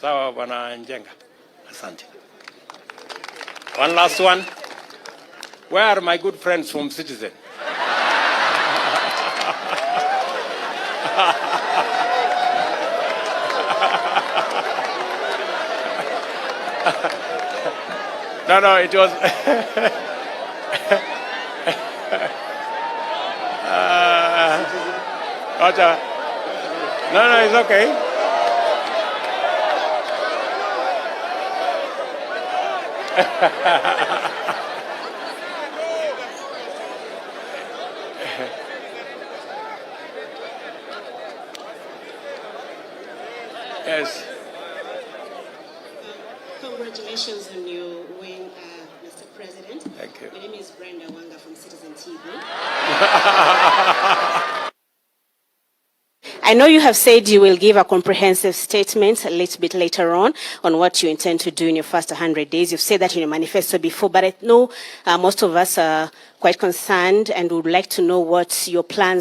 Sawa Bwana Njenga. Asante. One last one. Where are my good friends from Citizen? No, it was no, it's okay. Yes. Congratulations on your win, Mr. President. Thank you. My name is Brenda Wanga from Citizen TV. I know you have said you will give a comprehensive statement a little bit later on what you intend to do in your first 100 days. You've said that in your manifesto before, but I know most of us are quite concerned and would like to know what your plans